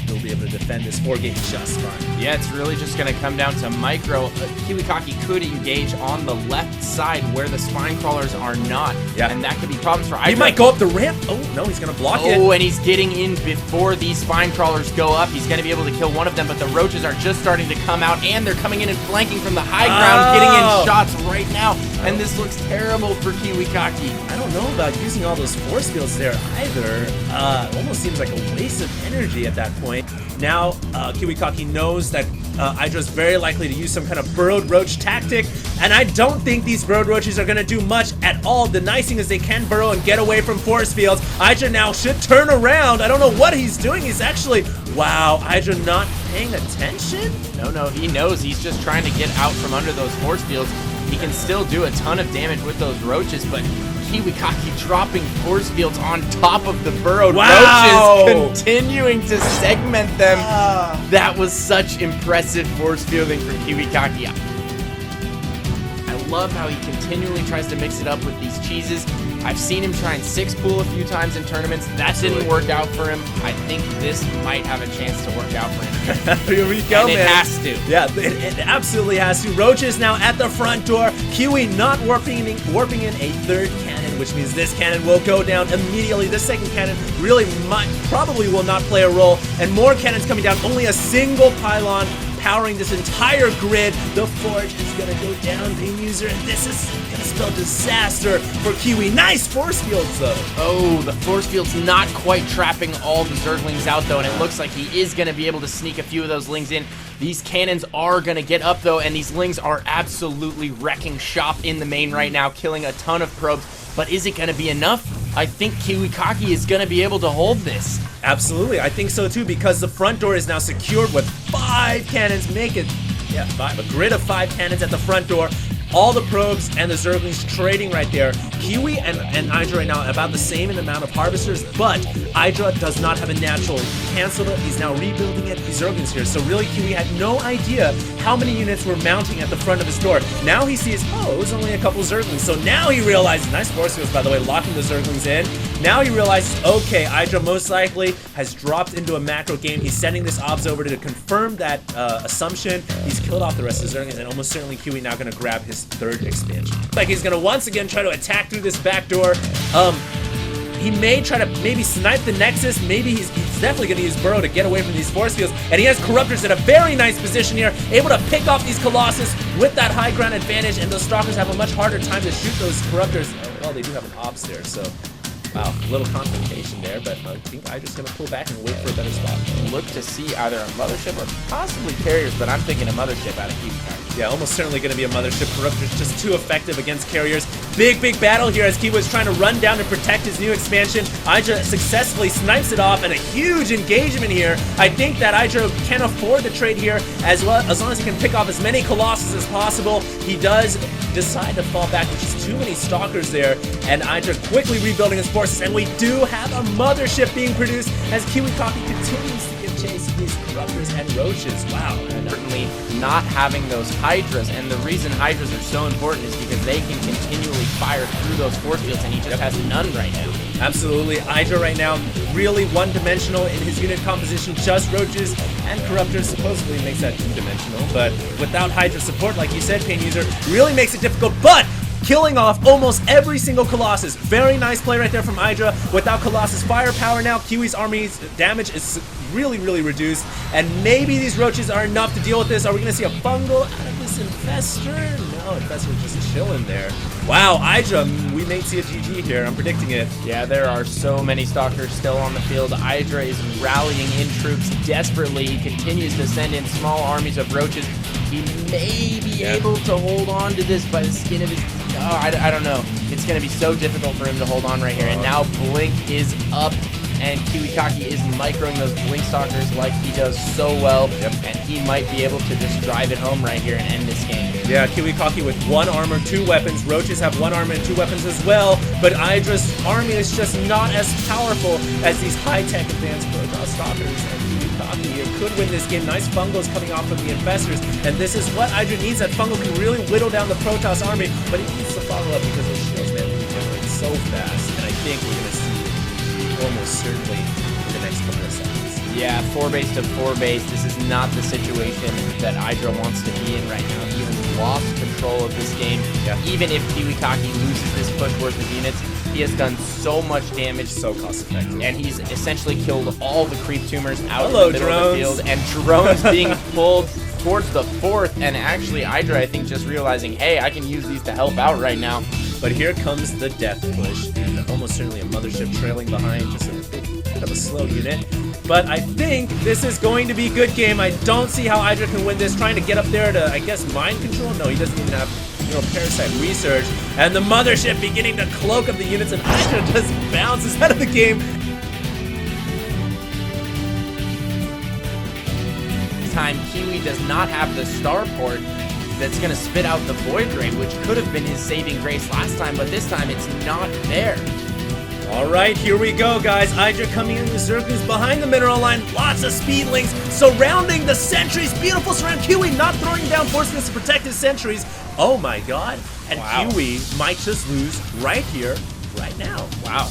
He'll be able to defend this 4-game just fine. Yeah, it's really just going to come down to micro. KiWiKaKi could engage on the left side where the spine crawlers are not. Yeah. And that could be problems for IGiDrA. He might go up the ramp. Oh, no, he's going to block it. Oh, and he's getting in before these spine crawlers go up. He's going to be able to kill one of them, but the roaches are just starting to come out, and they're coming in and flanking from the high ground, getting in shots right now. And this looks terrible for KiWiKaKi. I don't know about using all those force fields there either. It almost seems like a waste of energy at that point. Now, KiWiKaKi knows that IGiDra's very likely to use some kind of burrowed roach tactic, and I don't think these burrowed roaches are going to do much at all. The nice thing is they can burrow and get away from force fields. IGiDRA now should turn around. I don't know what he's doing. He's actually, wow, IGiDRA not paying attention? No, he knows. He's just trying to get out from under those force fields. He can still do a ton of damage with those roaches, but KiWiKaKi dropping force fields on top of the burrowed roaches, continuing to segment them. That was such impressive force fielding from KiWiKaKi. I love how he continually tries to mix it up with these cheeses. I've seen him try and 6-pool a few times in tournaments. That didn't work out for him. I think this might have a chance to work out for him. Here we go, and man. It has to. Yeah, it absolutely has to. Roaches now at the front door. Kiwi not warping in a third cannon, which means this cannon will go down immediately. The second cannon probably will not play a role. And more cannons coming down. Only a single pylon powering this entire grid. The forge is gonna go down, Pain User, and this is gonna spell disaster for Kiwi. Nice force fields though. Oh, the force field's not quite trapping all the Zerglings out though, and it looks like he is gonna be able to sneak a few of those Lings in. These cannons are gonna get up though, and these Lings are absolutely wrecking shop in the main right now, killing a ton of probes. But is it gonna be enough? I think KiWiKaKi is gonna be able to hold this. Absolutely, I think so too, because the front door is now secured with 5 cannons. Make it, yeah, 5, a grid of 5 cannons at the front door. All the probes and the Zerglings trading right there. Kiwi and IGiDRA right now about the same in amount of harvesters, but IGiDRA does not have a natural. Canceled it. He's now rebuilding it. These Zerglings here. So really, Kiwi had no idea how many units were mounting at the front of his door. Now he sees, oh, it was only a couple Zerglings. So now he realizes, nice force fields, by the way, locking the Zerglings in. Now he realizes, okay, IGiDRA most likely has dropped into a macro game. He's sending this obs over to confirm that assumption. He's killed off the rest of the Zerglings, and almost certainly Kiwi now going to grab his third expansion. Like he's going to once again try to attack through this back door. He may try to maybe snipe the Nexus. Maybe he's definitely going to use Burrow to get away from these force fields. And he has Corruptors at a very nice position here, able to pick off these Colossus with that high ground advantage. And those Stalkers have a much harder time to shoot those Corruptors. Well, they do have an Ops there, so wow, a little confrontation there, but I think IGiDRA's going to pull back and wait for a better spot. Look to see either a Mothership or possibly Carriers, but I'm thinking a Mothership out of KiWiKaKi. Yeah, almost certainly going to be a Mothership. Corruptor's just too effective against Carriers. Big battle here as Kiwi is trying to run down to protect his new expansion. IGiDRA successfully snipes it off, and a huge engagement here. I think that IGiDRA can afford the trade here as well, as long as he can pick off as many Colossus as possible. He does decide to fall back, which is too many Stalkers there, and IGiDRA quickly rebuilding his forces, and we do have a Mothership being produced as KiWiKaKi continues to give chase to these Corruptors and Roaches. Wow. And certainly not having those Hydras, and the reason Hydras are so important is because they can continually fire through those force fields, and he just has none right now. Absolutely. IGiDRA right now really one-dimensional in his unit composition. Just Roaches and Corruptors supposedly makes that two-dimensional, but without Hydra support, like you said, Pain User, really makes it difficult, but killing off almost every single Colossus. Very nice play right there from IGiDRA. Without Colossus firepower now, Kiwi's army's damage is really reduced, and maybe these Roaches are enough to deal with this. Are we going to see a fungal out of this Infestor? No, Infestor just chilling there. Wow, IGiDRA, we may see a GG here. I'm predicting it. Yeah, there are so many Stalkers still on the field. IGiDRA is rallying in troops desperately. He continues to send in small armies of Roaches. He may be able to hold on to this by the skin of his... Oh, I don't know. It's going to be so difficult for him to hold on right here. And now Blink is up, and KiWiKaKi is microing those Blink Stalkers like he does so well. And he might be able to just drive it home right here and end this game. Yeah, KiWiKaKi with 1 armor, 2 weapons. Roaches have 1 armor and 2 weapons as well. But IGiDRA's army is just not as powerful as these high-tech advanced Protoss Stalkers. And KiWiKaKi here could win this game. Nice fungos coming off from the Infestors, and this is what IGiDrA needs. That fungo can really whittle down the Protoss army, but he needs to follow up because those shields, man, regenerate so fast, and I think we're going to see it almost certainly in the next couple of seconds. Yeah, 4 base to 4 base. This is not the situation that IGiDrA wants to be in right now. He has lost control of this game. Yeah. Even if KiWiKaKi loses this push worth of units, he has done so much damage. So cost effective. And he's essentially killed all the creep tumors out Hello, in the middle of the field. And drones being pulled towards the 4th. And actually, IGiDrA, I think, just realizing, hey, I can use these to help out right now. But here comes the death push, and almost certainly a mothership trailing behind, just a bit of a slow unit. But I think this is going to be a good game. I don't see how IGiDrA can win this, trying to get up there to, I guess, mind control? No, he doesn't even have parasite research. And the mothership beginning to cloak up the units, and IGiDrA just bounces out of the game. This time, Kiwi does not have the starport that's going to spit out the Void Ray, which could have been his saving grace last time, but this time it's not there. All right, here we go, guys. IGiDrA coming in with Zerglings behind the mineral line. Lots of speedlings surrounding the sentries. Beautiful surround. Kiwi not throwing down force fields to protect his sentries. Oh my god. And wow. Kiwi might just lose right here, right now. Wow.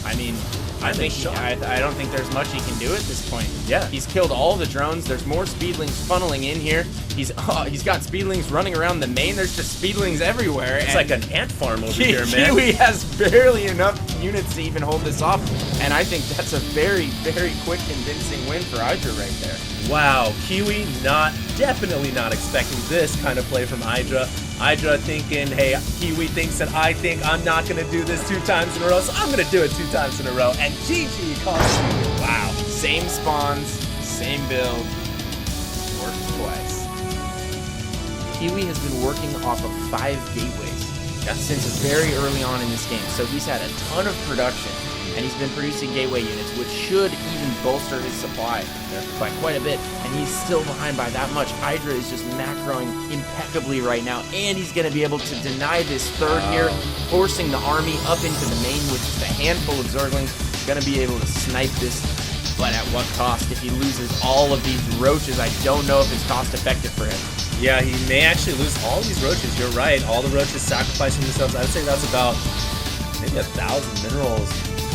I mean, I don't think there's much he can do at this point. Yeah. He's killed all the drones. There's more speedlings funneling in here. He's got speedlings running around the main. There's just speedlings everywhere. It's like an ant farm over here, man. Kiwi has barely enough units to even hold this off, and I think that's a very, very quick, convincing win for IGiDrA right there. Wow, Kiwi definitely not expecting this kind of play from IGiDrA. IGiDrA thinking, hey, Kiwi thinks that I think I'm not going to do this 2 times in a row, so I'm going to do it 2 times in a row. And GG calls Kiwi. Wow. Same spawns, same build, worked twice. Kiwi has been working off of 5 gateways since very early on in this game, so he's had a ton of production, and he's been producing gateway units, which should even bolster his supply by quite a bit, and he's still behind by that much. IGiDrA is just macroing impeccably right now, and he's going to be able to deny this 3rd here, forcing the army up into the main with just a handful of Zerglings. Going to be able to snipe this, but at what cost? If he loses all of these roaches, I don't know if it's cost effective for him. Yeah, he may actually lose all these roaches. You're right. All the roaches sacrificing themselves. I would say that's about maybe 1,000 minerals,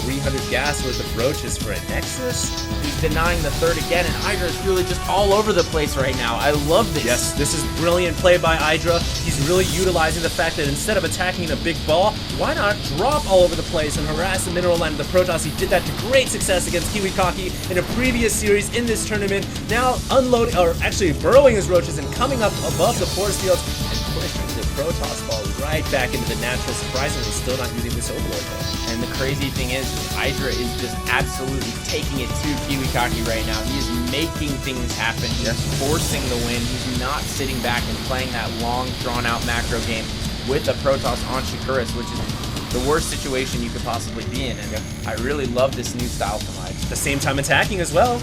300 gas worth of roaches for a Nexus. He's denying the 3rd again, and IGiDrA is really just all over the place right now. I love this. Yes, this is brilliant play by IGiDrA. He's really utilizing the fact that instead of attacking in a big ball, why not drop all over the place and harass the mineral line of the Protoss? He did that to great success against KiWiKaKi in a previous series in this tournament. Now unloading, or actually burrowing his roaches and coming up above the force fields and pushing the Protoss ball right back into the natural. Surprisingly, still not using this overload though. And the crazy thing is, IGiDrA is just absolutely taking it to KiWiKaKi right now. He is making things happen. He's forcing the win. He's not sitting back and playing that long, drawn-out macro game with a Protoss on Shakuras, which is the worst situation you could possibly be in. And I really love this new style from IGiDrA. At the same time attacking as well.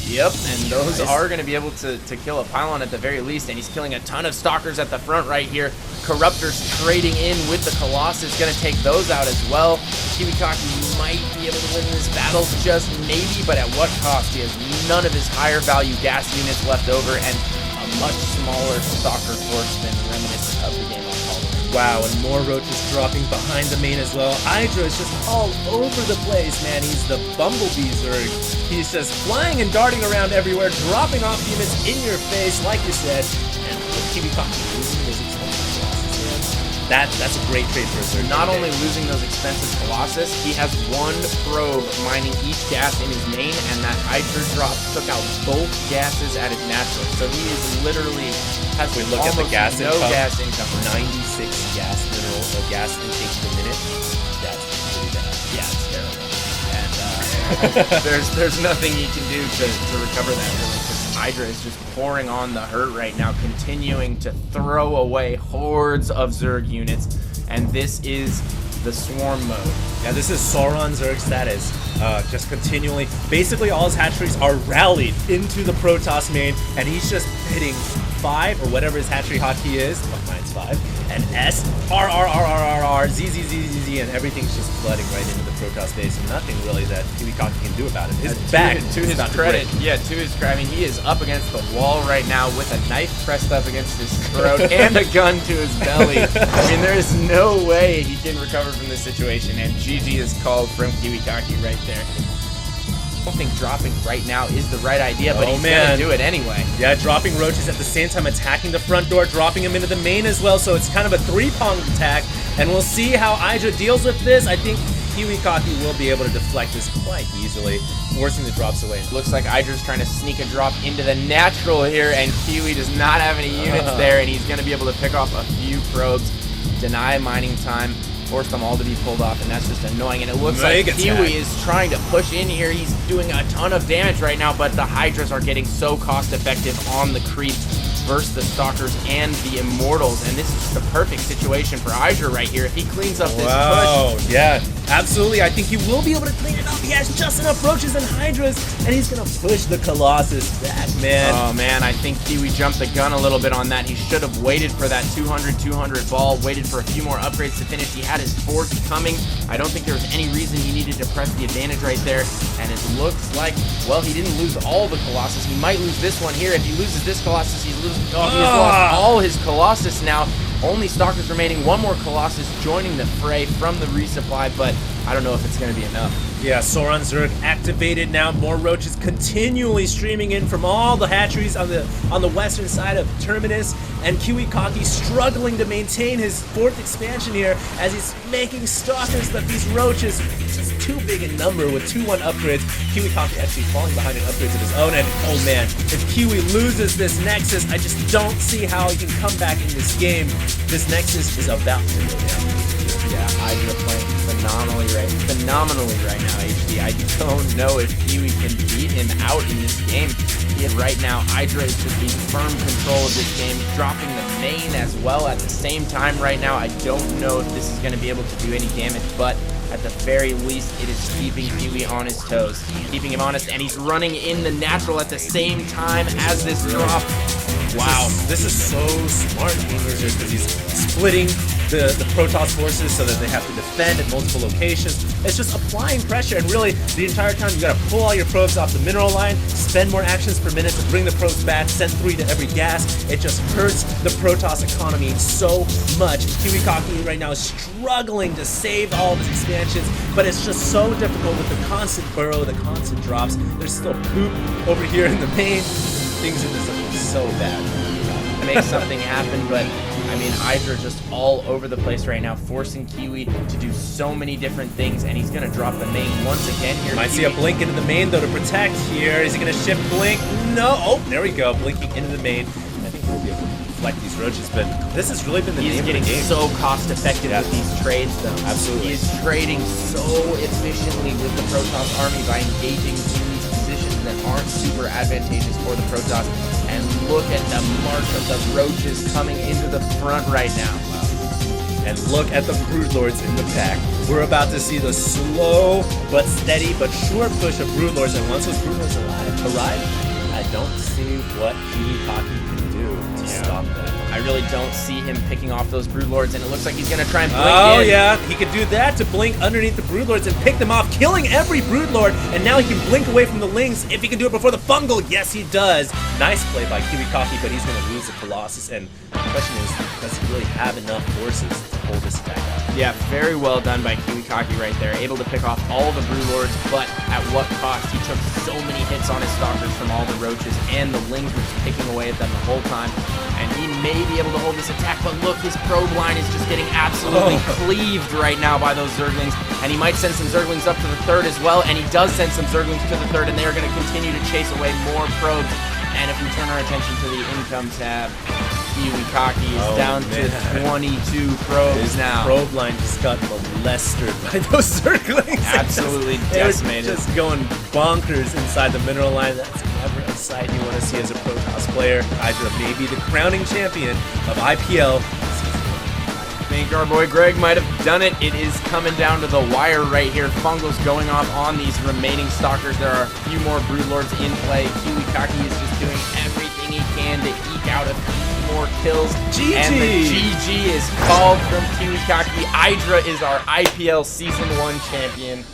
Yep, and those are going to be able to kill a pylon at the very least, and he's killing a ton of stalkers at the front right here. Corruptors trading in with the Colossus, going to take those out as well. KiWiKaKi might be able to win this battle, just maybe, but at what cost? He has none of his higher value gas units left over, and a much smaller stalker force than reminiscent of the game on Call. Wow, and more roaches dropping behind the main as well. IGiDrA is just all over the place, man. He's the Bumblebee Zerg. He's just flying and darting around everywhere, dropping off units in your face, like you said. And KiWiKaKi losing those expensive Colossus, man. That's a great trade for a Zerg. Not only losing those expensive Colossus, he has 1 probe mining each gas in his main, and that IGiDrA drop took out both gases at his natural. So he is literally has we look at the gas no income, gas income. 96 gas minerals, or gas intake per minute. That's pretty bad. Yeah, it's terrible. And there's nothing he can do to recover that, really, because IGiDrA is just pouring on the hurt right now, continuing to throw away hordes of Zerg units, and this is the swarm mode. Yeah, this is Sauron Zerg status. Just continually, basically all his hatcheries are rallied into the Protoss main, and he's just hitting 5 or whatever his hatchery hotkey is. Oh, mine's 5. and S, R, R, R, R, R, R, Z, Z, Z, Z, Z, and everything's just flooding right into the Protoss base, and nothing really that KiWiKaKi can do about it. His back, to his credit, I mean, he is up against the wall right now with a knife pressed up against his throat and a gun to his belly. I mean, there is no way he can recover from this situation, and GG is called from KiWiKaKi right there. I don't think dropping right now is the right idea, but he's gonna do it anyway. Yeah, dropping roaches at the same time attacking the front door, dropping him into the main as well, so it's kind of a three-pronged attack, and we'll see how EGIdrA deals with this. I think KiWiKaKi will be able to deflect this quite easily, forcing the drops away. Looks like EGIdRA's trying to sneak a drop into the natural here, and Kiwi does not have any units there, and he's gonna be able to pick off a few probes, deny mining time, force them all to be pulled off, and that's just annoying. And it looks like Kiwi is trying to push in here. He's doing a ton of damage right now, but the Hydras are getting so cost effective on the creeps versus the Stalkers and the Immortals, and this is the perfect situation for EGIdRA right here. If he cleans up this push. Yeah, absolutely. I think he will be able to clean it up. He has just enough roaches and Hydras, and he's gonna push the Colossus back, man. Oh man, I think Kiwi jumped the gun a little bit on that. He should have waited for that 200 ball, waited for a few more upgrades to finish. He had his force coming. I don't think there was any reason he needed to press the advantage right there, and it looks like, well, he didn't lose all the Colossus. He might lose this one here. If he loses this Colossus, he's lost all his Colossus now. Only Stalkers remaining. One more Colossus joining the fray from the resupply, but I don't know if it's going to be enough. Yeah, Sauron Zerg activated now. More roaches continually streaming in from all the hatcheries on the western side of Terminus, and KiWiKaKi struggling to maintain his fourth expansion here as he's making Stalkers, but these roaches just too big in number with 2-1 upgrades. KiWiKaKi actually falling behind in upgrades of his own, and oh man, if Kiwi loses this Nexus, I just don't see how he can come back in this game. This Nexus is about to go down. Yeah, EGIdRA playing phenomenally right now, HD. I don't know if Kiwi can beat him out in this game. Right now, EGIdRA is just in firm control of this game, dropping the main as well at the same time right now. I don't know if this is going to be able to do any damage, but at the very least, it is keeping Kiwi on his toes, keeping him honest, and he's running in the natural at the same time as this drop. Wow, this is so smart, because he's splitting the Protoss forces so that they have to defend at multiple locations. It's just applying pressure, and really, the entire time you gotta pull all your probes off the mineral line, spend more actions per minute to bring the probes back, send 3 to every gas. It just hurts the Protoss economy so much. KiWiKaKi right now is struggling to save all of his expansions, but it's just so difficult with the constant burrow, the constant drops. There's still poop over here in the main. Things are just so bad. Make something happen, but I mean, EGIdRA just all over the place right now, forcing Kiwi to do so many different things, and he's gonna drop the main once again here. Might see a blink into the main though to protect here. Is he gonna shift blink? No. Oh, there we go. Blinking into the main. I think he'll be able to deflect these roaches, but this has really been the name of the game. He's getting so cost effective with these trades though. Absolutely. He's trading so efficiently with the Protoss army by engaging in these positions that aren't super advantageous for the Protoss. And look at the march of the roaches coming into the front right now. And look at the Broodlords in the back. We're about to see the slow but steady but sure push of Broodlords, and once those Broodlords arrive, I don't see what KiWiKaKi can do to stop that. I really don't see him picking off those Broodlords, and it looks like he's going to try and blink in. Oh yeah, he could do that to blink underneath the Broodlords and pick them off, killing every Broodlord, and now he can blink away from the Lings if he can do it before the Fungal. Yes, he does. Nice play by KiWiKaKi, but he's going to lose the Colossus, and the question is, does he really have enough forces to hold this attack out? Yeah, very well done by KiWiKaKi right there, able to pick off all the Broodlords, but at what cost? He took so many hits on his Stalkers from all the roaches, and the Lings were just picking away at them the whole time, and he may be able to hold this attack, but look, his probe line is just getting absolutely cleaved right now by those Zerglings, and he might send some Zerglings up to the third as well, and he does send some Zerglings to the third, and they are going to continue to chase away more probes. And if we turn our attention to the income tab, KiWiKaKi is down to 22 probes now. Probe line just got molested by those Zerglings. Absolutely decimated. Just going bonkers inside the mineral line. That's never a sight you want to see as a Protoss player. EGIdRA may be the crowning champion of IPL. I think our boy Greg might have done it. It is coming down to the wire right here. Fungal's going off on these remaining Stalkers. There are a few more Broodlords in play. KiWiKaKi is just doing everything he can to eke out a few more kills. GG! And the GG is called from EGIdrA. EGIdrA is our IPL Season 1 champion.